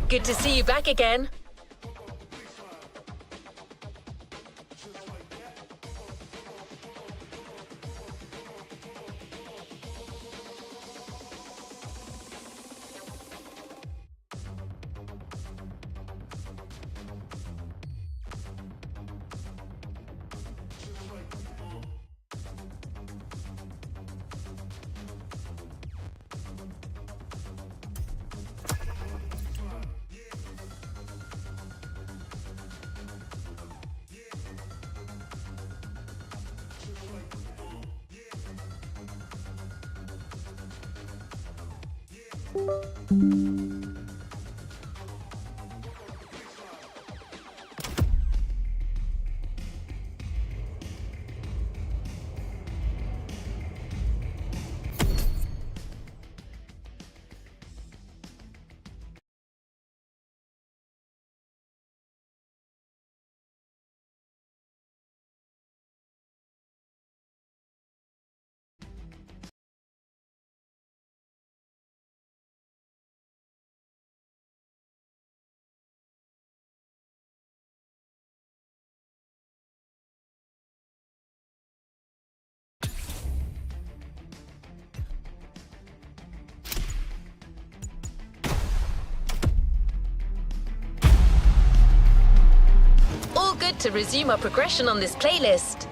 Good to see you back again. All good to resume our progression on this playlist.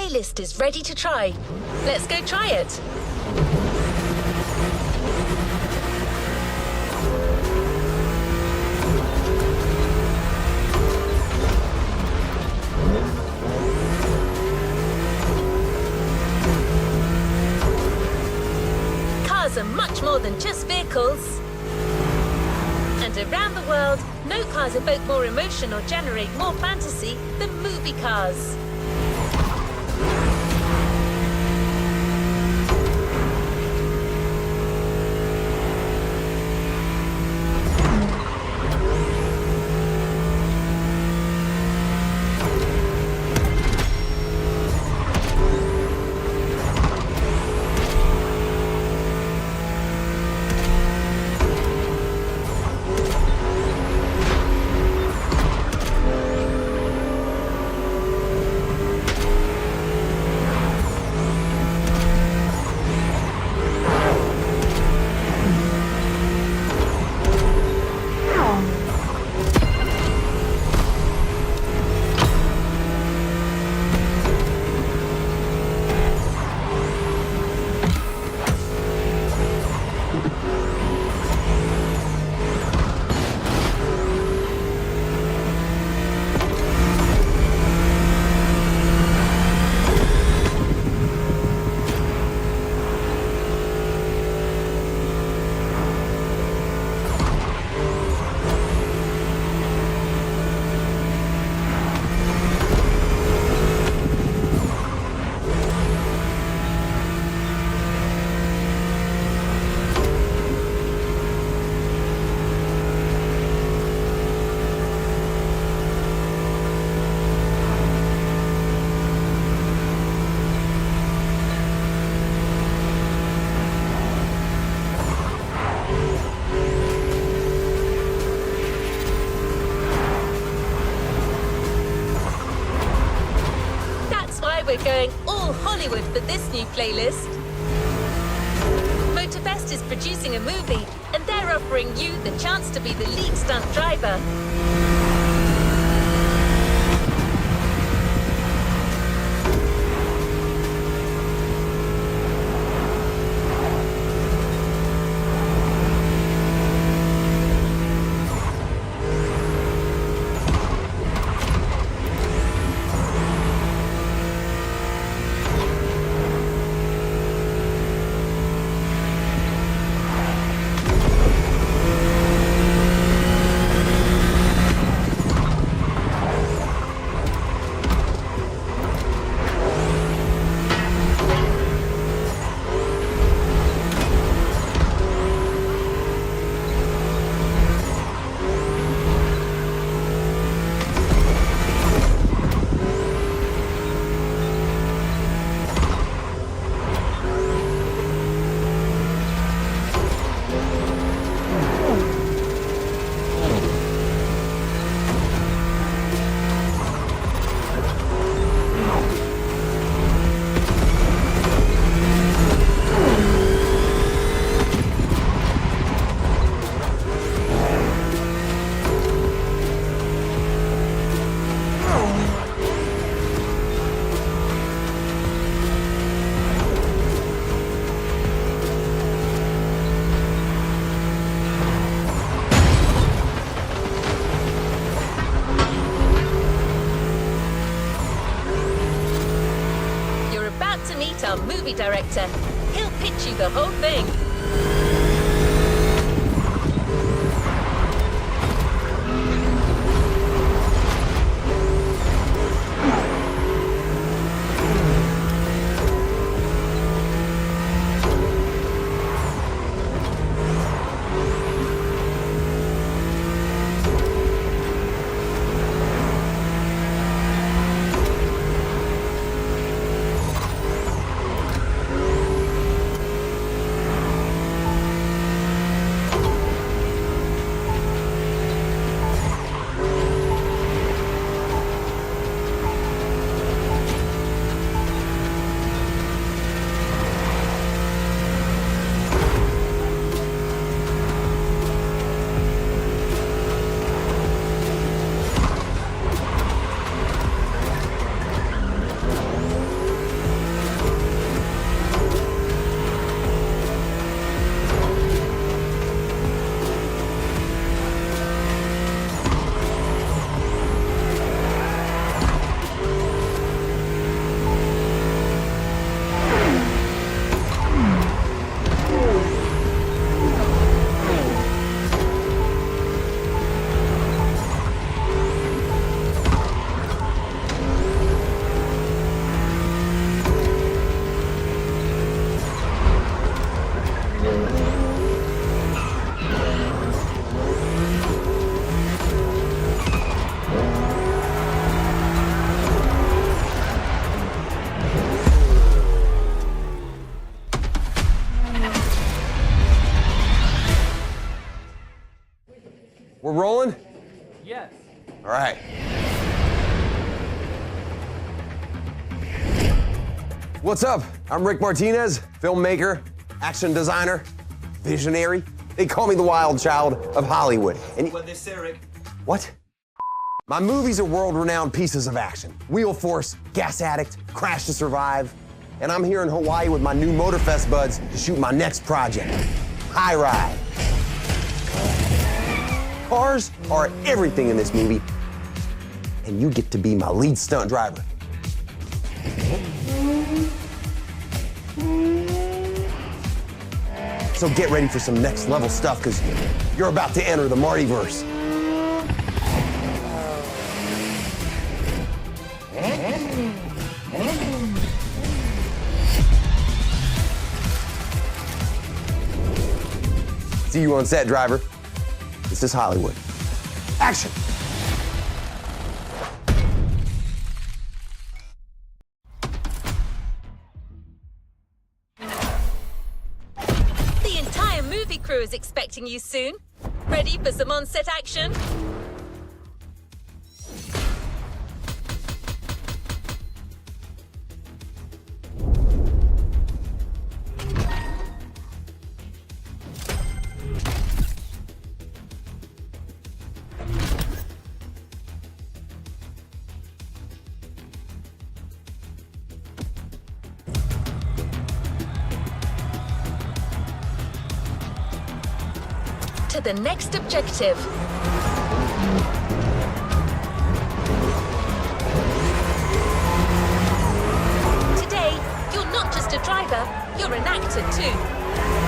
playlist is ready to try. Let's go try it. Cars are much more than just vehicles. And around the world, no cars evoke more emotion or generate more fantasy than movie cars. We're going all Hollywood for this new playlist. Motorfest is producing a movie, and they're offering you the chance to be the lead stunt driver. Our movie director. He'll pitch you the whole thing. We're rolling? Yes. All right. What's up? I'm Rick Martinez, filmmaker, action designer, visionary. They call me the wild child of Hollywood. And What they say, Rick? what? My movies are world-renowned pieces of action. Wheel Force, Gas Addict, Crash to Survive. And I'm here in Hawaii with my new Motorfest buds to shoot my next project, High Ride. Cars are everything in this movie, and you get to be my lead stunt driver. So get ready for some next level stuff, because you're about to enter the Martyverse. See you on set, driver. This is Hollywood. Action! The entire movie crew is expecting you soon. Ready for some on-set action? To the next objective. Today, you're not just a driver, you're an actor too.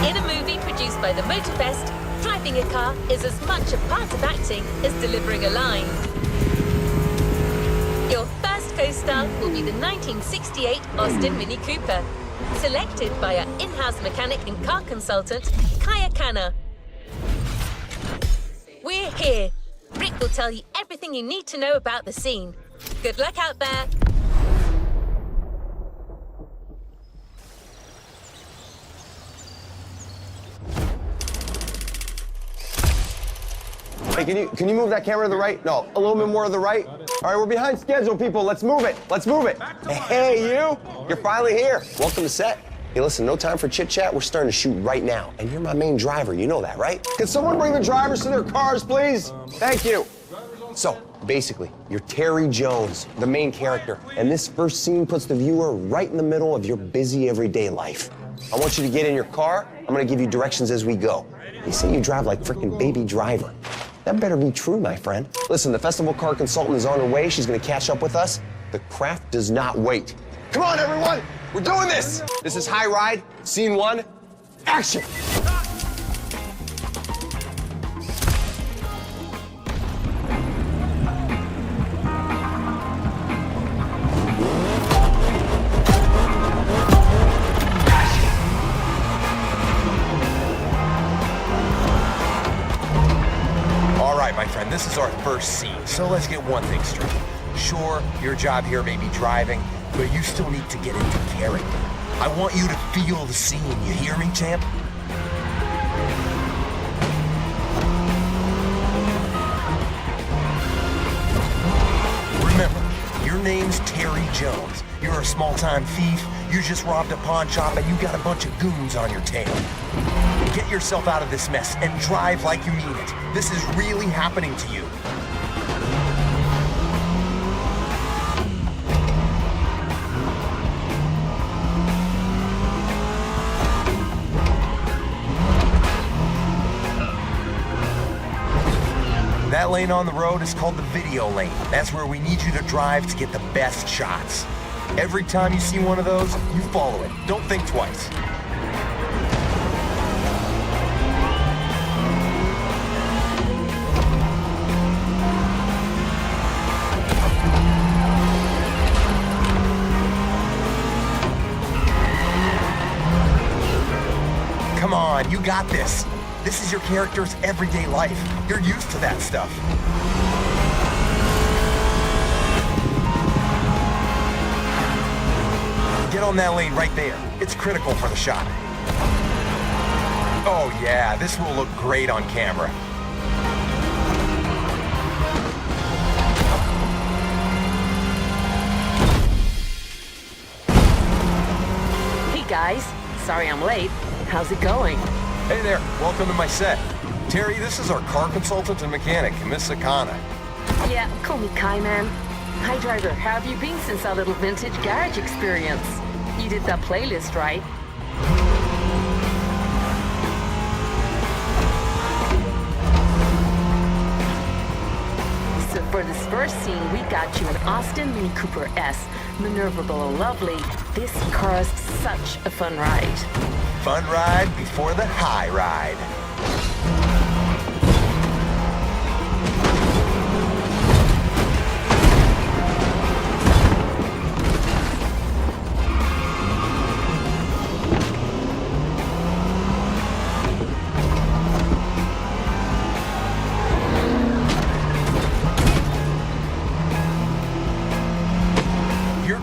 In a movie produced by the Motorfest, driving a car is as much a part of acting as delivering a line. Your first co-star will be the 1968 Austin Mini Cooper, selected by our in-house mechanic and car consultant, Kaya Khanna. We're here. Rick will tell you everything you need to know about the scene. Good luck out there. Hey, can you move that camera to the right? No, a little bit more to the right. All right, we're behind schedule, people. Let's move it. Let's move it. Hey, you. You're finally here. Welcome to set. Hey, listen, no time for chit-chat. We're starting to shoot right now. And you're my main driver. You know that, right? Can someone bring the drivers to their cars, please? Thank you. So, basically, you're Terry Jones, the main character. And this first scene puts the viewer right in the middle of your busy everyday life. I want you to get in your car. I'm going to give you directions as we go. They say you drive like frickin' Baby Driver. That better be true, my friend. Listen, the festival car consultant is on her way. She's going to catch up with us. The craft does not wait. Come on, everyone. We're doing this. This is High Ride, scene 1, action. All right, my friend, this is our first scene, so let's get one thing straight. Sure, your job here may be driving, but you still need to get into character. I want you to feel the scene, you hear me, champ? Remember, your name's Terry Jones. You're a small-time thief, you just robbed a pawn shop, and you got a bunch of goons on your tail. Get yourself out of this mess and drive like you mean it. This is really happening to you. That lane on the road is called the video lane. That's where we need you to drive to get the best shots. Every time you see one of those, you follow it. Don't think twice. Come on, you got this. This is your character's everyday life. You're used to that stuff. Get on that lane right there. It's critical for the shot. Oh yeah, this will look great on camera. guys. Sorry I'm late. How's it going? Hey there, welcome to my set. Terry, this is our car consultant and mechanic, Miss Akana. Yeah, call me Kai, man. Hi, driver. How have you been since our little vintage garage experience? You did that playlist, right? So for this first scene, we got you an Austin Mini Cooper S. Maneuverable and lovely. This car's such a fun ride. Fun ride before the high ride.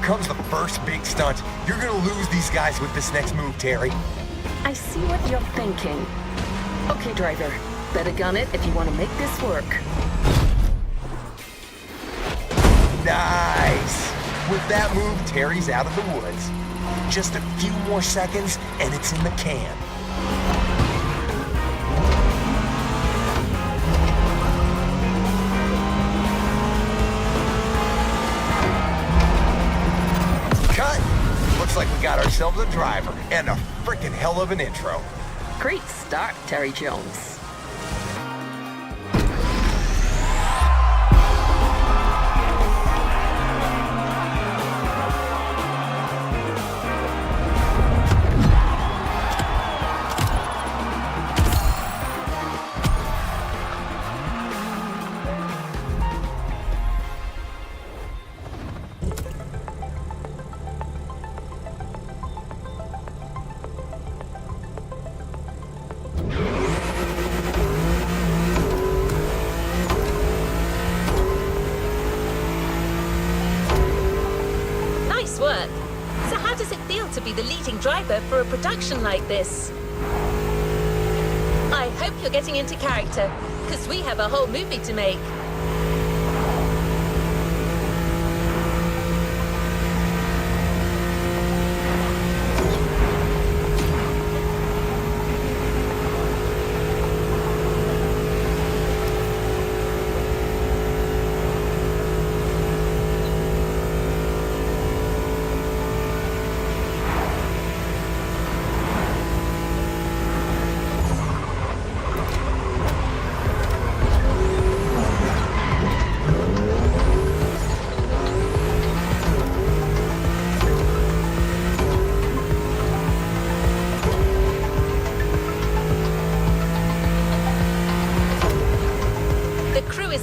Comes the first big stunt. You're gonna lose these guys with this next move, Terry. I see what you're thinking. Okay, driver. Better gun it if you want to make this work. Nice! With that move, Terry's out of the woods. Just a few more seconds, and it's in the can. Looks like we got ourselves a driver and a frickin' hell of an intro. Great start, Terry Jones. Work. So how does it feel to be the leading driver for a production like this? I hope you're getting into character, because we have a whole movie to make.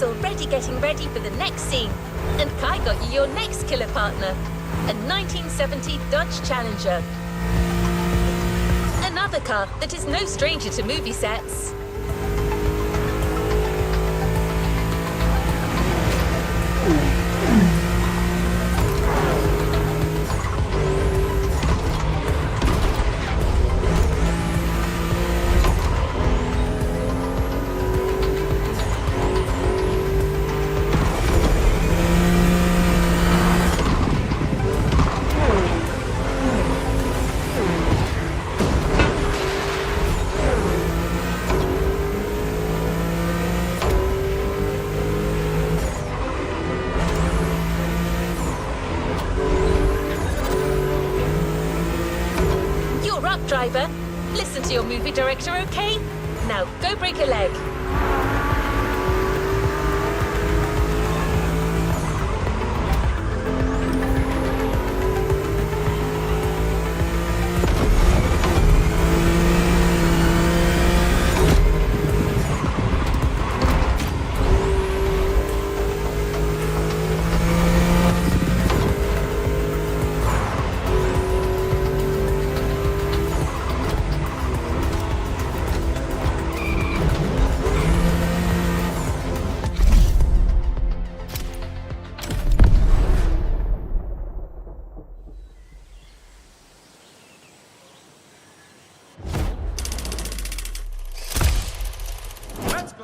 Already getting ready for the next scene. And Kai got you your next killer partner, a 1970 Dodge Challenger. Another car that is no stranger to movie sets. Driver, listen to your movie director, okay? Now go break a leg.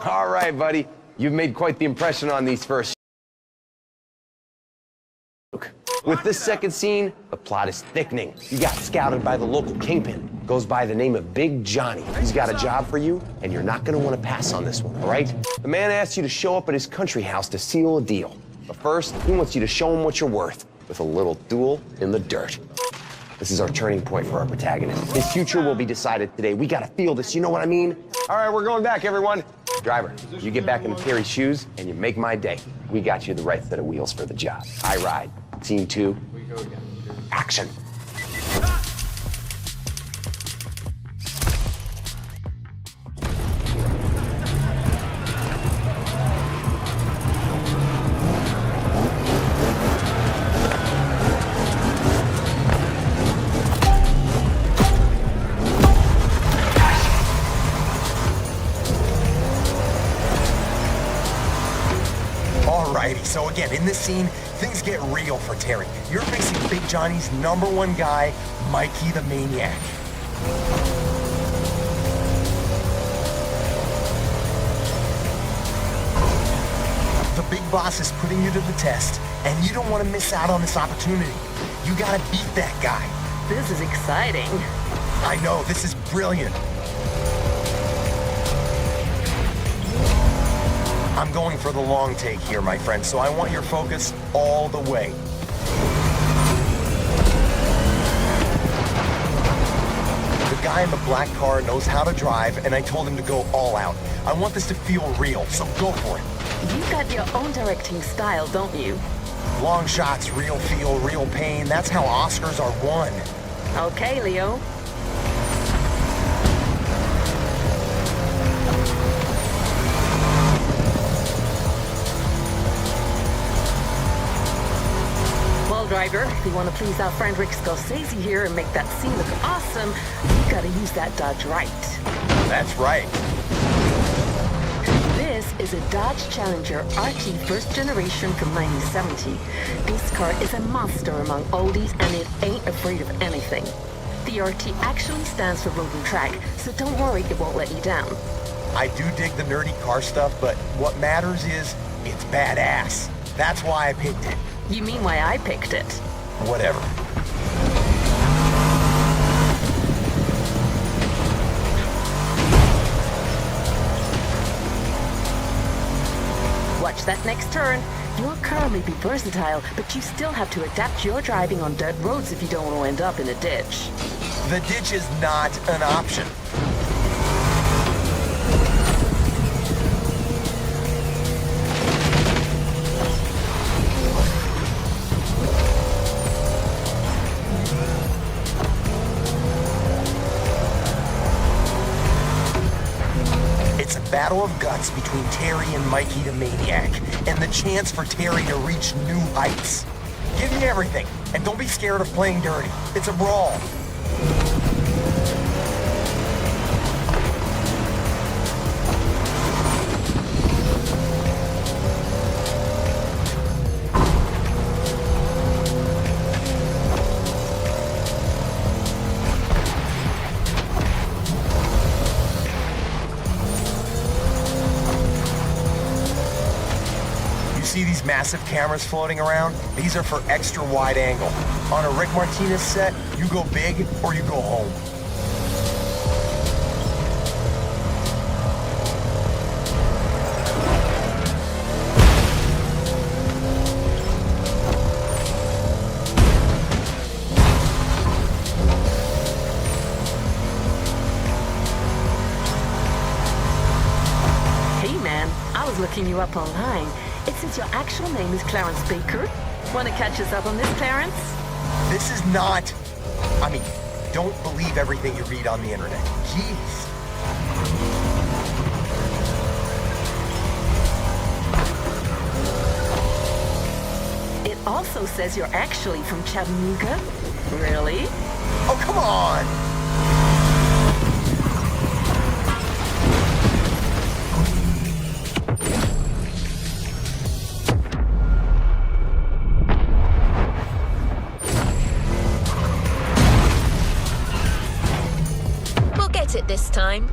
All right, buddy. You've made quite the impression on these first. With this second scene, the plot is thickening. You got scouted by the local kingpin. Goes by the name of Big Johnny. He's got a job for you, and you're not gonna wanna pass on this one, all right? The man asks you to show up at his country house to seal a deal. But first, he wants you to show him what you're worth with a little duel in the dirt. This is our turning point for our protagonist. His future will be decided today. We gotta feel this, you know what I mean? All right, we're going back, everyone. Driver, you get back into Terry's shoes, and you make my day. We got you the right set of wheels for the job. I ride. Scene 2, action. Alrighty, so again, in this scene, things get real for Terry. You're facing Big Johnny's #1 guy, Mikey the Maniac. The big boss is putting you to the test, and you don't want to miss out on this opportunity. You gotta beat that guy. This is exciting. I know, this is brilliant. I'm going for the long take here, my friend, so I want your focus all the way. The guy in the black car knows how to drive, and I told him to go all out. I want this to feel real, so go for it. You've got your own directing style, don't you? Long shots, real feel, real pain. That's how Oscars are won. Okay, Leo. Driver, if you want to please our friend Rick Scorsese here and make that scene look awesome, you gotta use that Dodge right. That's right. This is a Dodge Challenger RT first generation from 1970. This car is a monster among oldies and it ain't afraid of anything. The RT actually stands for road and track, so don't worry, it won't let you down. I do dig the nerdy car stuff, but what matters is it's badass. That's why I picked it. You mean why I picked it? Whatever. Watch that next turn. Your car may be versatile, but you still have to adapt your driving on dirt roads if you don't want to end up in a ditch. The ditch is not an option. Battle of guts between Terry and Mikey the Maniac, and the chance for Terry to reach new heights. Give me everything, and don't be scared of playing dirty. It's a brawl. See these massive cameras floating around? These are for extra wide angle. On a Rick Martinez set, you go big or you go home. Hey man, I was looking you up online. It says your actual name is Clarence Baker. Want to catch us up on this, Clarence? This is not... I mean, don't believe everything you read on the internet. Jeez. It also says you're actually from Chattanooga. Really? Oh, come on! It this time.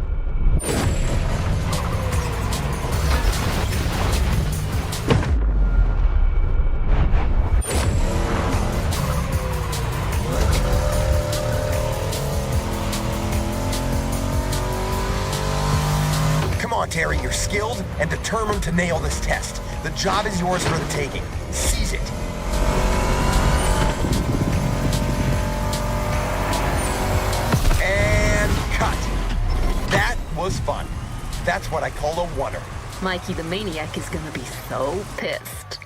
on, Terry, you're skilled and determined to nail this test. The job is yours for the taking. Seize it. And cut. That was fun. That's what I call a wonder. Mikey the Maniac is gonna be so pissed.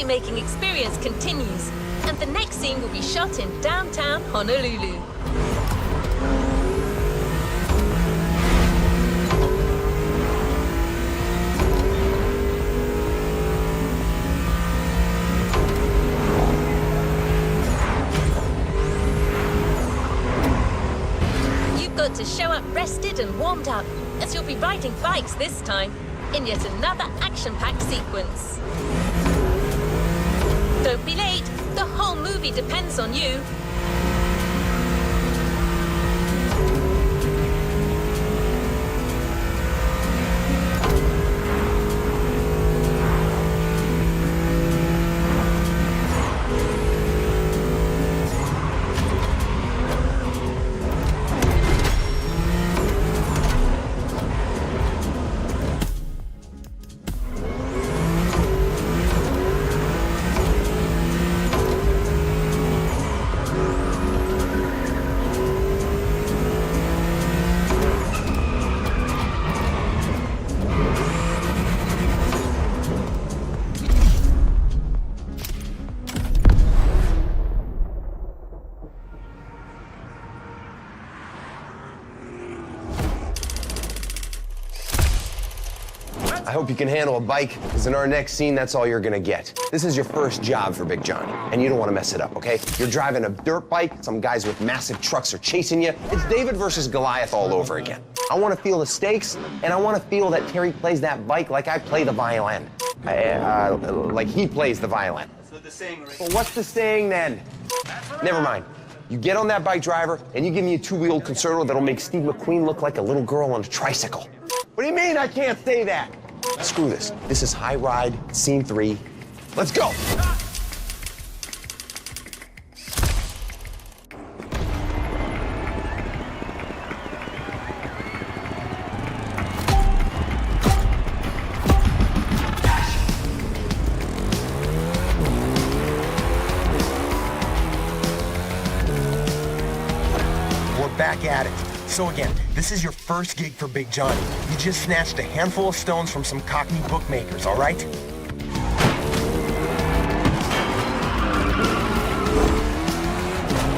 Making experience continues, and the next scene will be shot in downtown Honolulu. You've got to show up rested and warmed up, as you'll be riding bikes this time, in yet another action-packed sequence. Don't be late. The whole movie depends on you. I hope you can handle a bike, because in our next scene, that's all you're gonna get. This is your first job for Big Johnny, and you don't want to mess it up, okay? You're driving a dirt bike, some guys with massive trucks are chasing you. It's David versus Goliath all over again. I want to feel the stakes, and I want to feel that Terry plays that bike like I play the violin. Like he plays the violin. That's what the saying, Rick. Well, what's the saying then? Never mind. You get on that bike, driver, and you give me a two-wheeled concerto that'll make Steve McQueen look like a little girl on a tricycle. What do you mean I can't say that? Screw this. This is High Ride, Scene 3. Let's go! We're back at it. So again, this is your first gig for Big Johnny. You just snatched a handful of stones from some Cockney bookmakers, all right?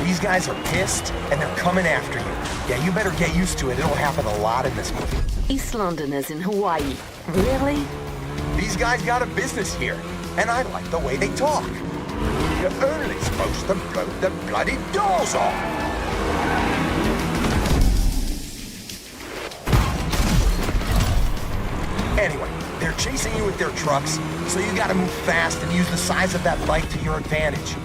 These guys are pissed, and they're coming after you. Yeah, you better get used to it. It'll happen a lot in this movie. East Londoners in Hawaii. Really? These guys got a business here, and I like the way they talk. You're only supposed to blow the bloody doors off. Anyway, they're chasing you with their trucks, so you gotta move fast and use the size of that bike to your advantage.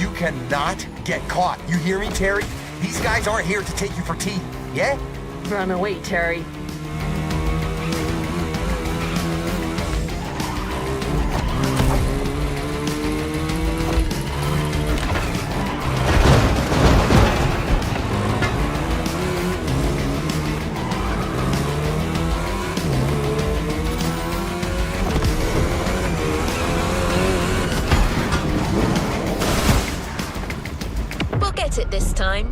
You cannot get caught. You hear me, Terry? These guys aren't here to take you for tea, yeah? Run away, Terry. It this time.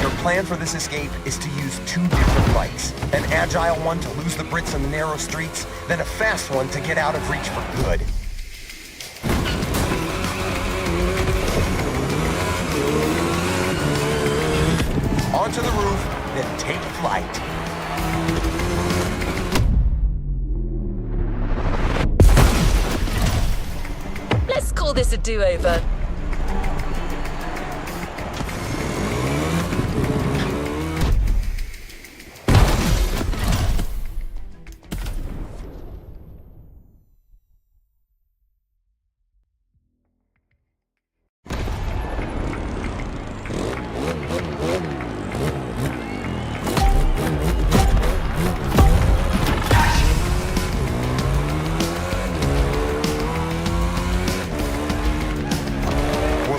Your plan for this escape is to use two different bikes. An agile one to lose the Brits in the narrow streets, then a fast one to get out of reach for good. Onto the roof, then take flight. call this a do-over.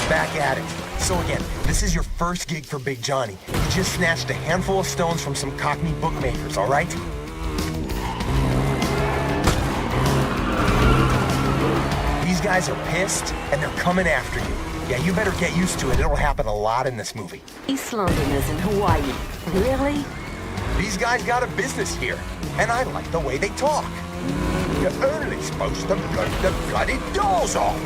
Back at it. So again, this is your first gig for Big Johnny. You just snatched a handful of stones from some Cockney bookmakers, all right? These guys are pissed, and they're coming after you. Yeah, you better get used to it. It'll happen a lot in this movie. East Londoners in Hawaii. Really? These guys got a business here, and I like the way they talk. You're only supposed to blow the bloody doors off.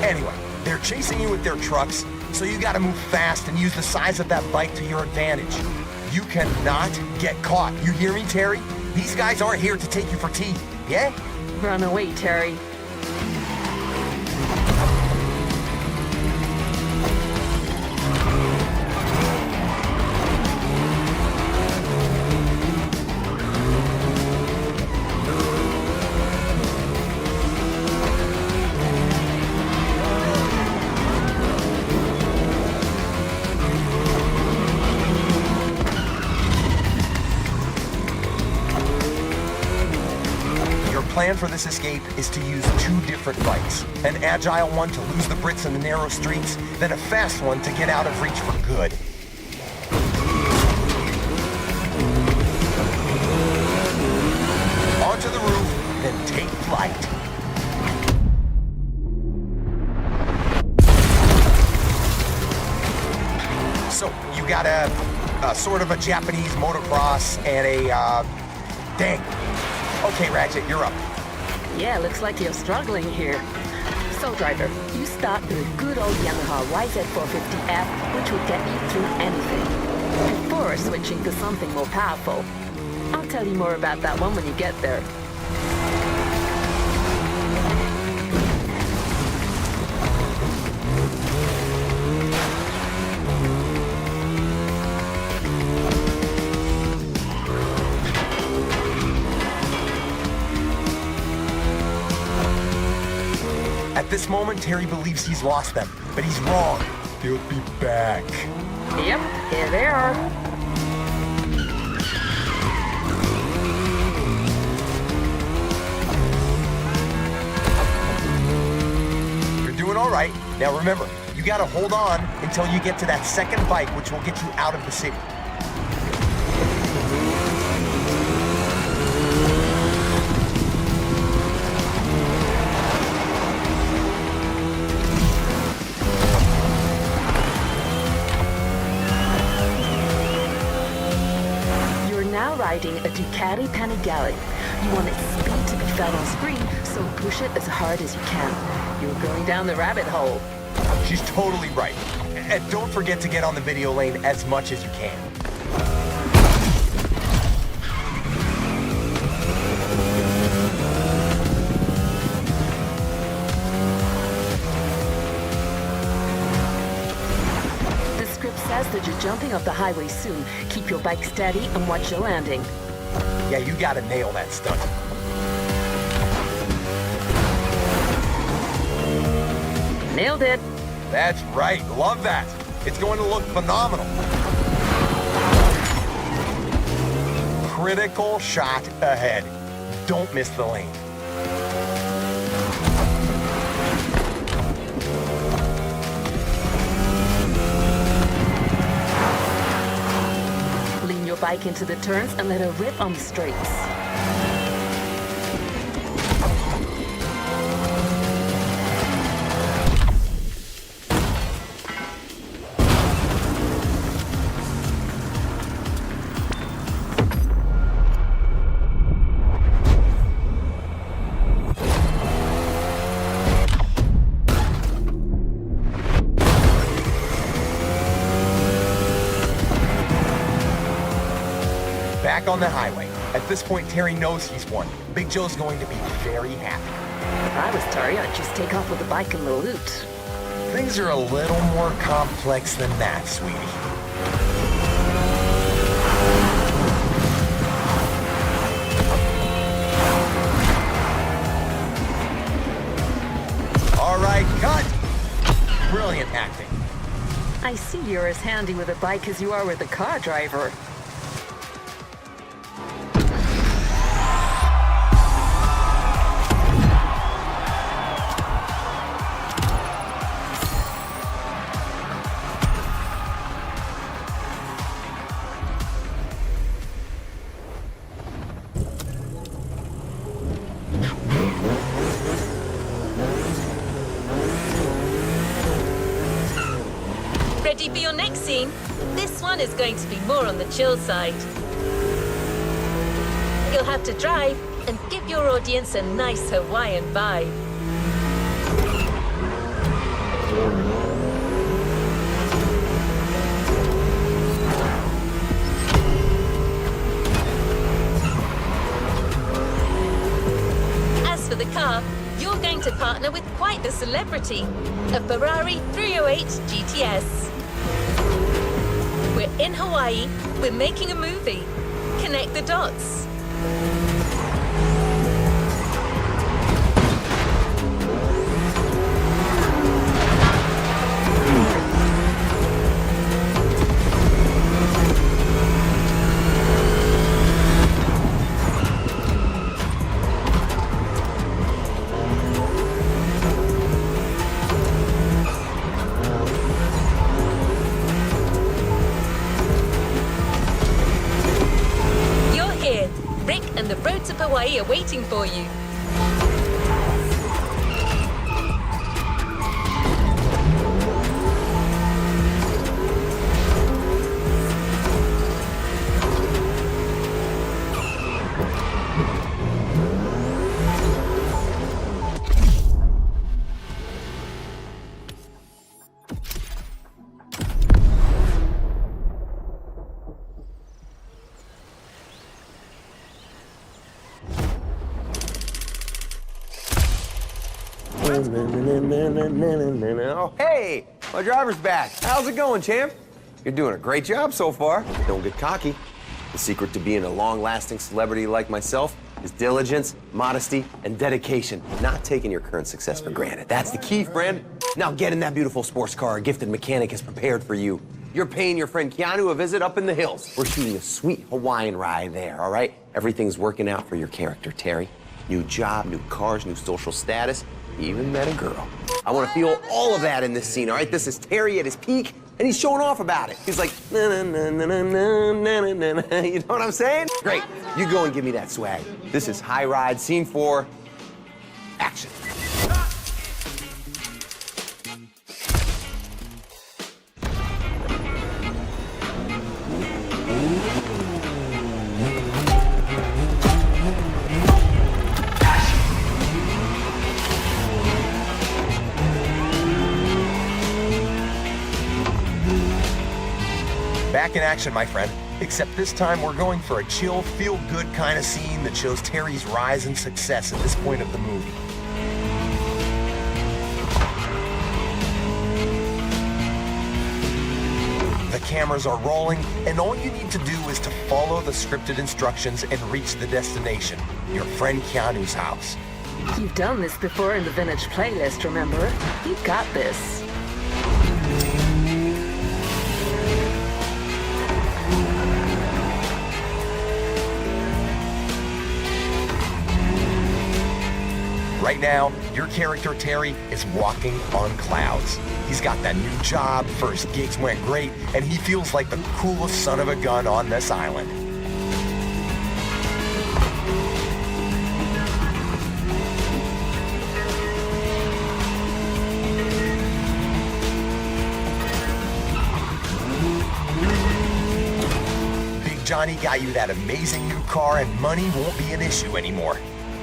Anyway, they're chasing you with their trucks, so you gotta move fast and use the size of that bike to your advantage. You cannot get caught. You hear me, Terry? These guys aren't here to take you for tea, yeah? Run away, Terry. Plan for this escape is to use two different bikes. An agile one to lose the Brits in the narrow streets, then a fast one to get out of reach for good. Onto the roof, then take flight. So, you got a sort of a Japanese motocross and a, dang. Okay, Ratchet, you're up. Yeah, looks like you're struggling here. So, driver, you start with a good old Yamaha YZ450F, which will get you through anything, before switching to something more powerful. I'll tell you more about that one when you get there. At this moment, Terry believes he's lost them, but he's wrong. They'll be back. Yep, here they are. You're doing all right. Now remember, you gotta hold on until you get to that second bike, which will get you out of the city. Riding a Ducati Panigale. You want its speed to be felt on screen, so push it as hard as you can. You're going down the rabbit hole. She's totally right. And don't forget to get on the video lane as much as you can. Says that you're jumping off the highway soon. Keep your bike steady and watch your landing. Yeah, you gotta nail that stunt. Nailed it. That's right. Love that. It's going to look phenomenal. Critical shot ahead. Don't miss the lane. Your bike into the turns and let her rip on the straights. back on the highway. At this point, Terry knows he's won. Big Joe's going to be very happy. If I was Terry, I'd just take off with the bike and the loot. Things are a little more complex than that, sweetie. All right, cut! Brilliant acting. I see you're as handy with a bike as you are with a car driver. Ready for your next scene? This one is going to be more on the chill side. You'll have to drive and give your audience a nice Hawaiian vibe. As for the car, you're going to partner with quite the celebrity, a Ferrari 308 GTS. We're in Hawaii, we're making a movie. Connect the dots. And the roads of Hawaii are waiting for you. Oh, hey, my driver's back. How's it going, champ? You're doing a great job so far. Don't get cocky. The secret to being a long-lasting celebrity like myself is diligence, modesty, and dedication. Not taking your current success for granted. That's the key, friend. Now get in that beautiful sports car a gifted mechanic has prepared for you. You're paying your friend Keanu a visit up in the hills. We're shooting a sweet Hawaiian ride there, all right? Everything's working out for your character, Terry. New job, new cars, new social status. He even met a girl. I want to feel all of that in this scene, all right? This is Terry at his peak, and he's showing off about it. He's like, na na na na na na na na na. You know what I'm saying? Great. You go and give me that swag. This is High Ride, Scene 4, action. Back in action, my friend. Except this time we're going for a chill, feel-good kind of scene that shows Terry's rise and success at this point of the movie. The cameras are rolling, and all you need to do is to follow the scripted instructions and reach the destination, your friend Keanu's house. You've done this before in the Vintage playlist, remember? You've got this. Right now, your character, Terry, is walking on clouds. He's got that new job, first gigs went great, and he feels like the coolest son of a gun on this island. Big Johnny got you that amazing new car, and money won't be an issue anymore.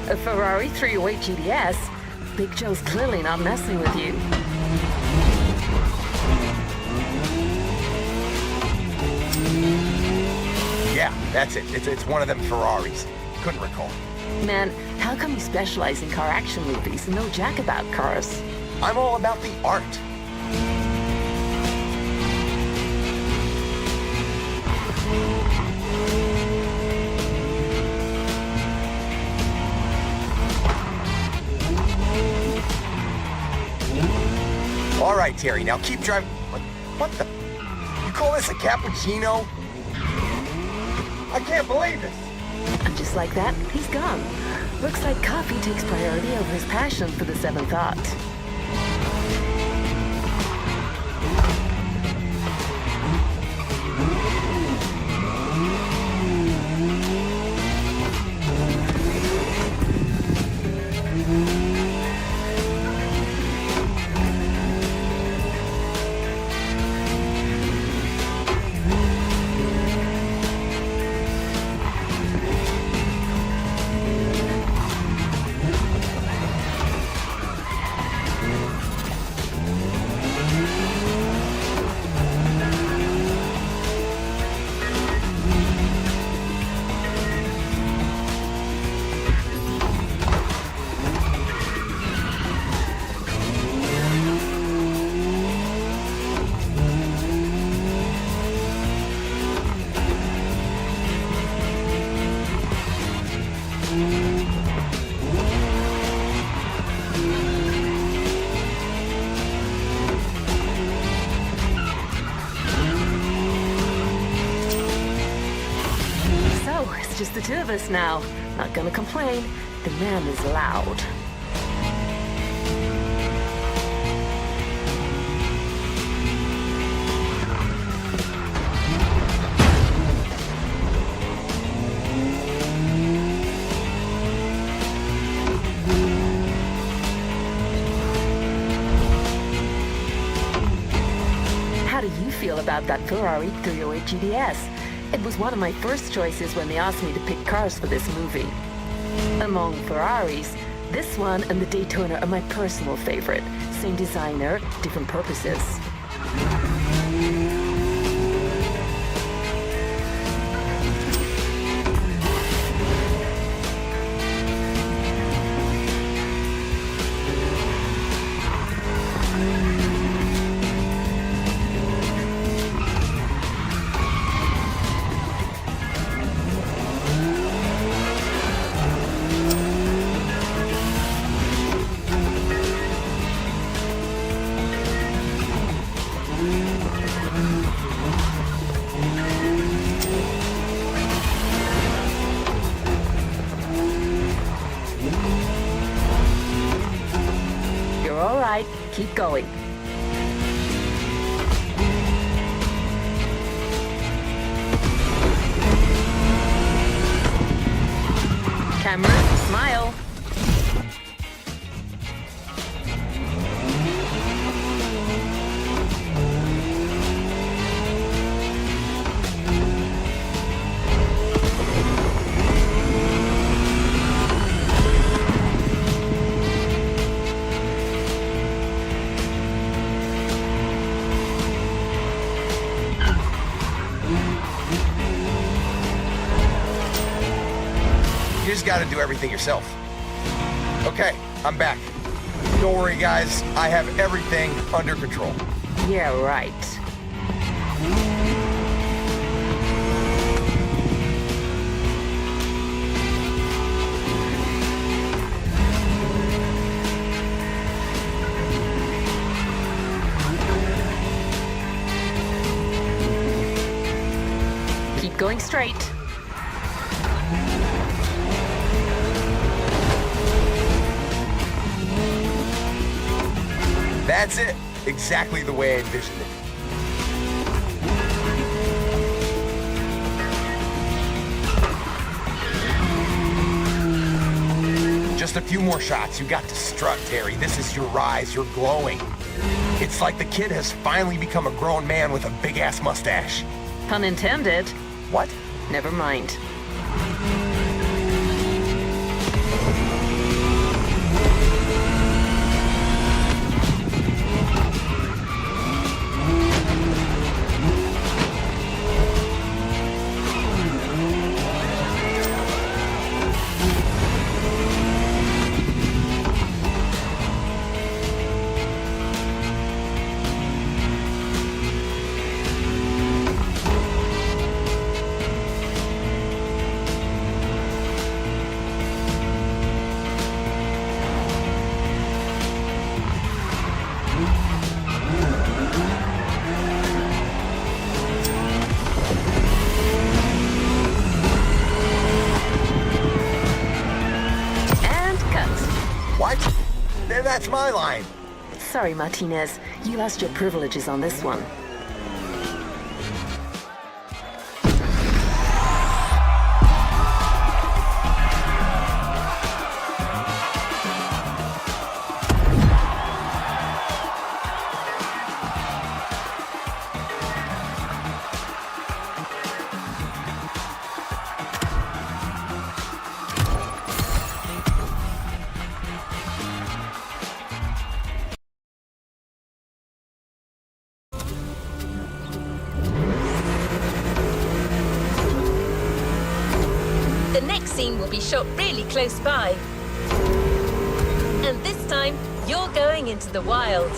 A Ferrari 308 GTS? Big Joe's clearly not messing with you. Yeah, That's it. It's one of them Ferraris. Couldn't recall. Man, how come you specialize in car action movies and know jack about cars? I'm all about the art. All right, Terry, now keep driving. What the? You call this a cappuccino? I can't believe this. And just like that, he's gone. Looks like coffee takes priority over his passion for the seventh art. Just the two of us now. Not gonna complain. The man is loud. How do you feel about that Ferrari 308 GTS? It was one of my first choices when they asked me to pick cars for this movie. Among Ferraris, this one and the Daytona are my personal favorite. Same designer, different purposes. Keep going. Camera, smile. You just gotta do everything yourself. Okay, I'm back. Don't worry, guys. I have everything under control. Yeah, right. Keep going straight. That's it. Exactly the way I envisioned it. Just a few more shots. You got to strut, Terry. This is your rise. You're glowing. It's like the kid has finally become a grown man with a big-ass mustache. Pun intended. What? Never mind. That's my line. Sorry, Martinez. You lost your privileges on this one. The next scene will be shot really close by. And this time, you're going into the wild.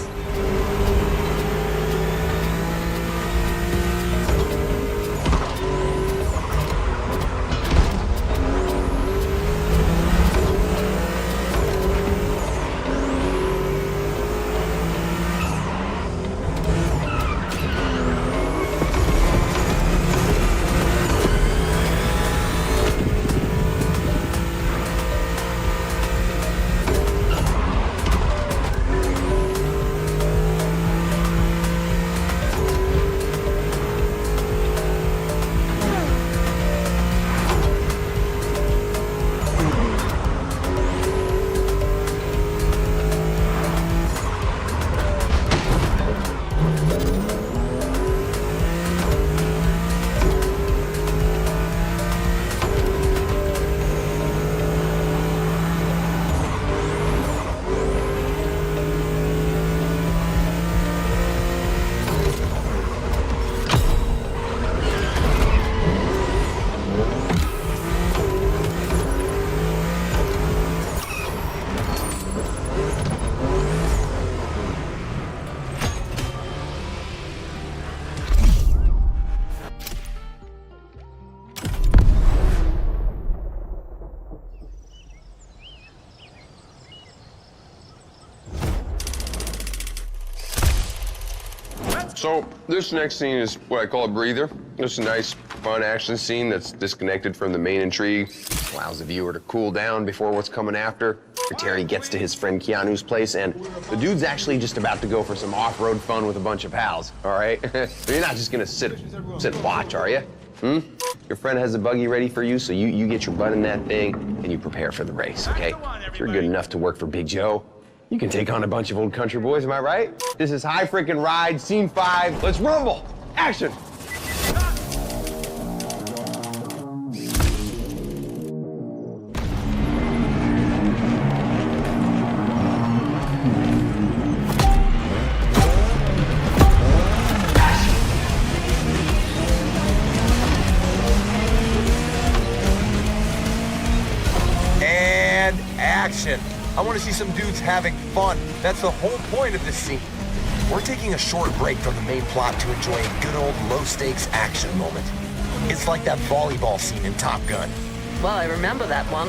So this next scene is what I call a breather. It's a nice, fun action scene that's disconnected from the main intrigue. Allows the viewer to cool down before what's coming after. Terry gets to his friend Keanu's place, and the dude's actually just about to go for some off-road fun with a bunch of pals, all right? You're not just gonna sit and watch, are you? Your friend has a buggy ready for you, so you get your butt in that thing, and you prepare for the race, okay? If you're good enough to work for Big Joe, you can take on a bunch of old country boys, am I right? This is High Frickin' Ride, Scene 5. Let's rumble! Action! And action. I want to see some dudes having fun. That's the whole point of this scene. We're taking a short break from the main plot to enjoy a good old low-stakes action moment. It's like that volleyball scene in Top Gun. Well, I remember that one.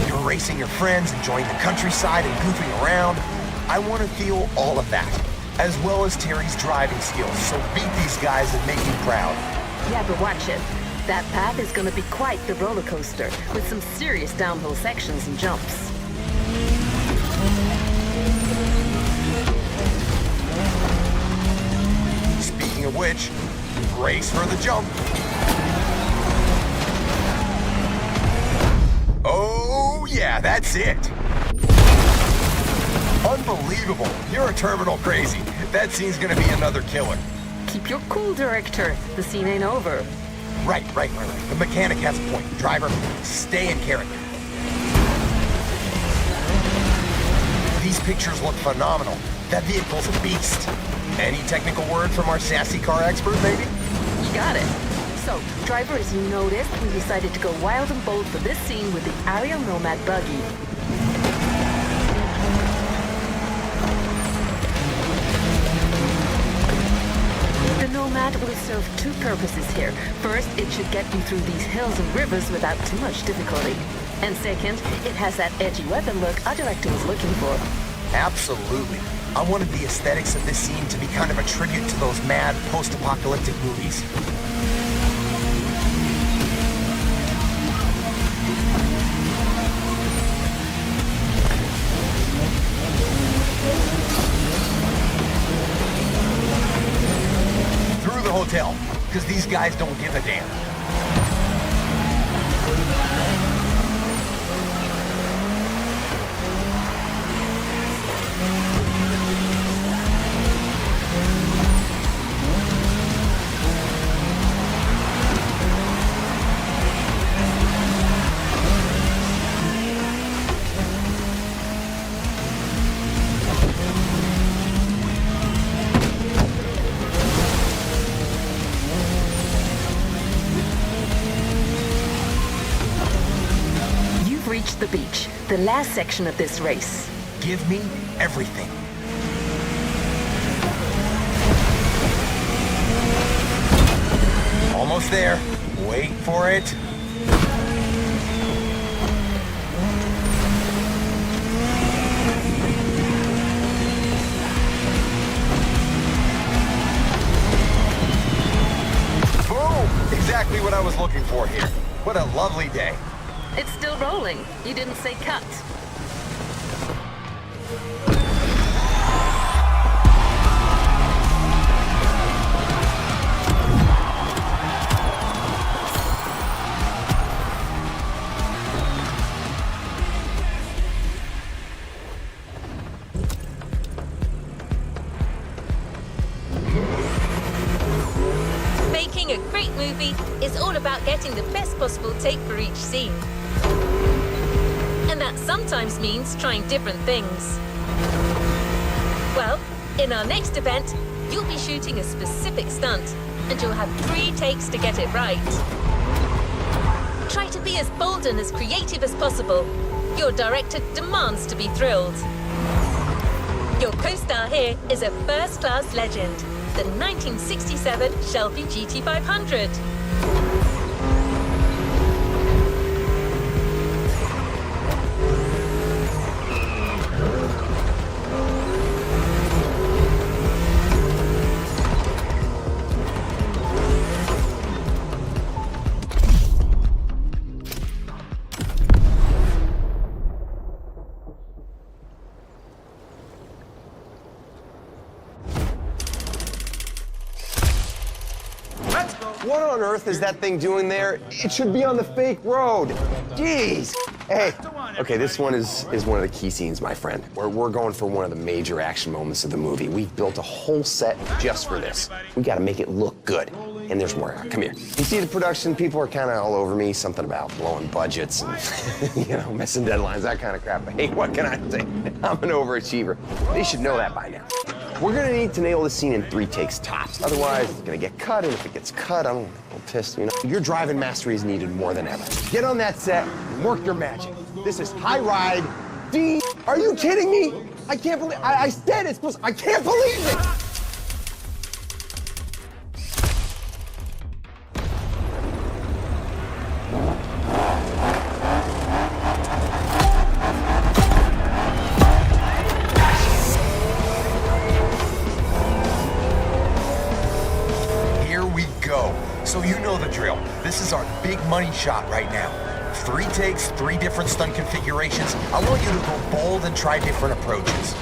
You're racing your friends, enjoying the countryside and goofing around. I want to feel all of that, as well as Terry's driving skills, so beat these guys and make me proud. Yeah, but watch it. That path is gonna be quite the roller coaster, with some serious downhill sections and jumps. Speaking of which, race for the jump. Oh yeah, that's it. Unbelievable. You're a terminal crazy. That scene's gonna be another killer. Keep your cool, director. The scene ain't over. Right. The mechanic has a point. Driver, stay in character. These pictures look phenomenal. That vehicle's a beast. Any technical word from our sassy car expert, maybe? You got it. So, driver, as you noticed, we decided to go wild and bold for this scene with the Ariel Nomad buggy. The Nomad will serve two purposes here. First, it should get you through these hills and rivers without too much difficulty. And second, it has that edgy weapon look our director was looking for. Absolutely. I wanted the aesthetics of this scene to be kind of a tribute to those mad post-apocalyptic movies. because these guys don't give a damn. Reached the beach, the last section of this race. Give me everything. Almost there. Wait for it. Boom! Exactly what I was looking for here. What a lovely day. It's still rolling. You didn't say cut. Making a great movie is all about getting the best possible take for each scene. And that sometimes means trying different things. Well, in our next event, you'll be shooting a specific stunt, and you'll have 3 takes to get it right. Try to be as bold and as creative as possible. Your director demands to be thrilled. Your co-star here is a first-class legend, the 1967 Shelby GT500. What on earth is that thing doing there? It should be on the fake road. Jeez. Hey. Okay, this one is one of the key scenes, my friend. We're going for one of the major action moments of the movie. We've built a whole set just for this. We got to make it look good. And there's more. Come here. You see the production, people are kind of all over me. Something about blowing budgets and, you know, missing deadlines, that kind of crap. But hey, what can I say? I'm an overachiever. They should know that by now. We're gonna need to nail the scene in 3 takes tops. Otherwise, it's gonna get cut, and if it gets cut, I'm pissed, you know? Your driving mastery is needed more than ever. Get on that set and work your magic. This is High Ride D. Are you kidding me? I can't believe, I said it's supposed, I can't believe it! So you know the drill. This is our big money shot right now. 3 takes, 3 different stunt configurations. I want you to go bold and try different approaches.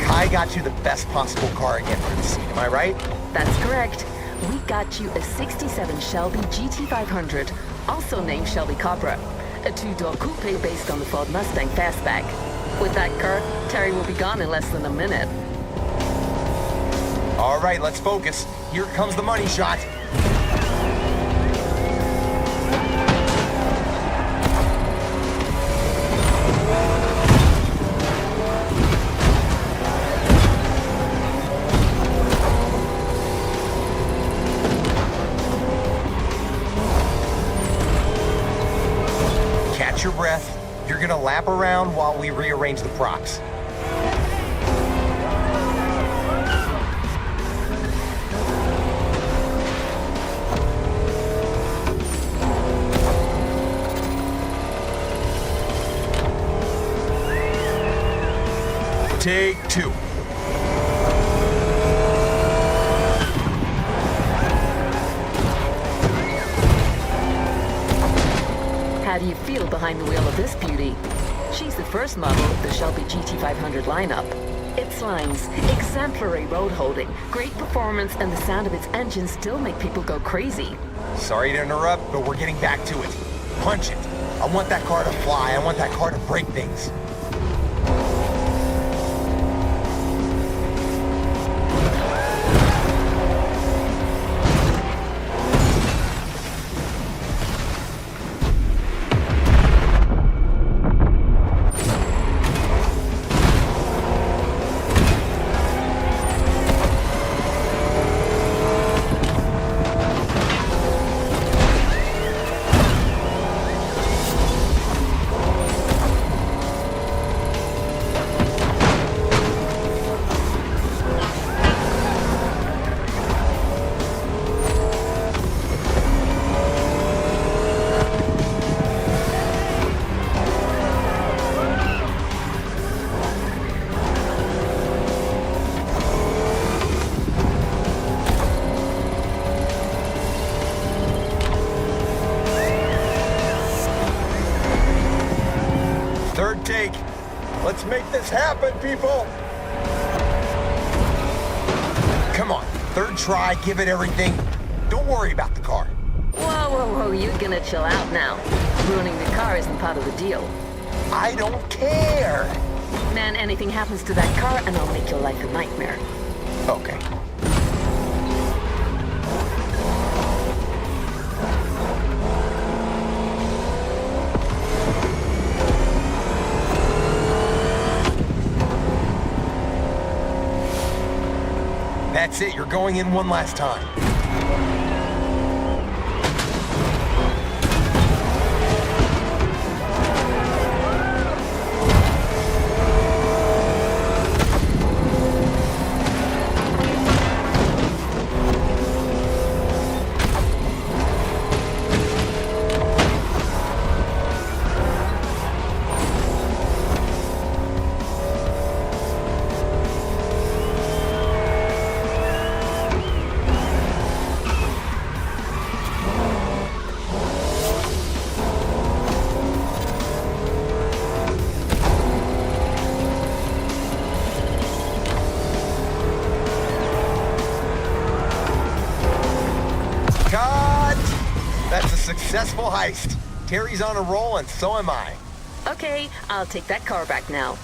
Kai got you the best possible car again for the scene, am I right? That's correct. We got you a 67 Shelby GT500, also named Shelby Cobra, a 2-door coupe based on the Ford Mustang Fastback. With that car, Terry will be gone in less than a minute. All right, let's focus. Here comes the money shot. Catch your breath. You're gonna lap around while we rearrange the props. Take 2. How do you feel behind the wheel of this beauty? She's the first model of the Shelby GT500 lineup. Its lines, exemplary road holding, great performance, and the sound of its engine still make people go crazy. Sorry to interrupt, but we're getting back to it. Punch it. I want that car to fly. I want that car to break things. Third take. Let's make this happen, people. Come on, third try, give it everything. Don't worry about the car. Whoa, you're gonna chill out now. Ruining the car isn't part of the deal. I don't care. Man, anything happens to that car and I'll make your life a nightmare. Okay. That's it, you're going in one last time. Cut! That's a successful heist. Terry's on a roll and so am I. Okay, I'll take that car back now.